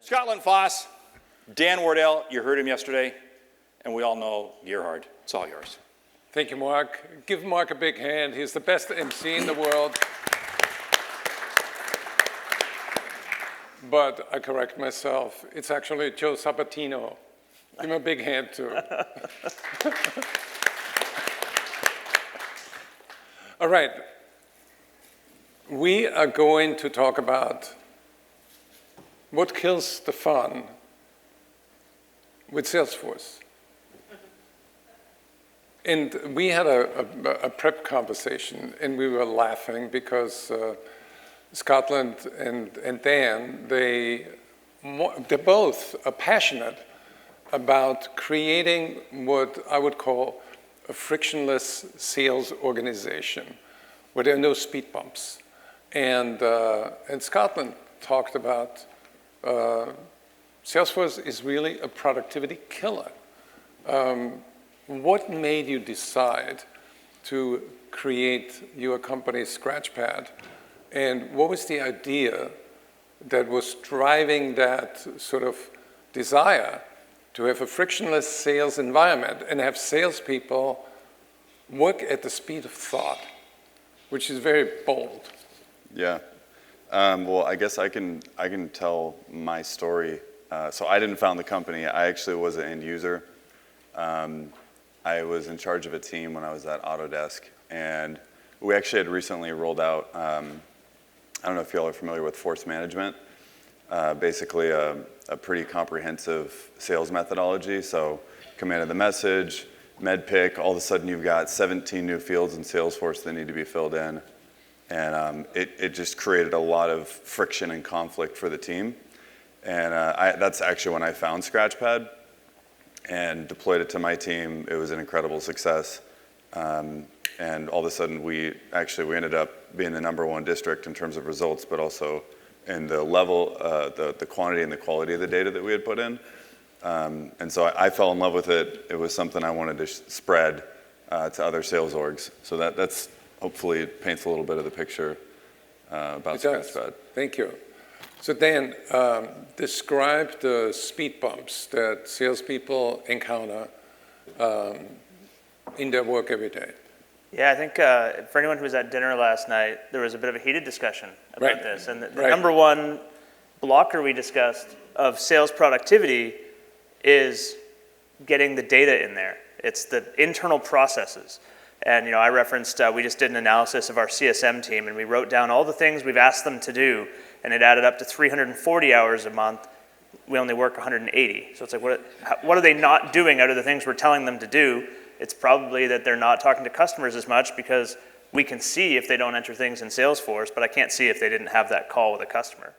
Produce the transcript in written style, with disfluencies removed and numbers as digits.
Scotland Foss, Dan Wardell, you heard him yesterday, and we all know Gerhard. It's all yours. Thank you, Mark. Give Mark a big hand. He's the best MC in the world. But I correct myself. It's actually Joe Sabatino. Give him a big hand, too. All right. We are going to talk about what kills the fun with Salesforce. And we had a prep conversation, and we were laughing because Scotland and Dan, they're both passionate about creating what I would call a frictionless sales organization, where there are no speed bumps. And Scotland talked about Salesforce is really a productivity killer. What made you decide to create your company's Scratchpad? And what was the idea that was driving that sort of desire to have a frictionless sales environment and have salespeople work at the speed of thought, which is very bold? Yeah. Well, I guess I can tell my story. So I didn't found the company. I actually was an end user. I was in charge of a team when I was at Autodesk, and we actually had recently rolled out, I don't know if you all are familiar with Force Management, basically a pretty comprehensive sales methodology. So command of the message, MEDDPICC, all of a sudden you've got 17 new fields in Salesforce that need to be filled in. And it just created a lot of friction and conflict for the team. And that's actually when I found Scratchpad and deployed it to my team. It was an incredible success. And all of a sudden we ended up being the #1 district in terms of results, but also in the level, the quantity and the quality of the data that we had put in. And so I fell in love with it. It was something I wanted to spread to other sales orgs. So that's hopefully it paints a little bit of the picture about Scratchpad. Thank you. So Dan, describe the speed bumps that salespeople encounter in their work every day. Yeah, I think for anyone who was at dinner last night, there was a bit of a heated discussion about this. And the #1 blocker we discussed of sales productivity is getting the data in there. It's the internal processes. And I referenced, we just did an analysis of our CSM team, and we wrote down all the things we've asked them to do, and it added up to 340 hours a month. We only work 180. So it's like, what are they not doing out of the things we're telling them to do? It's probably that they're not talking to customers as much, because we can see if they don't enter things in Salesforce, but I can't see if they didn't have that call with a customer.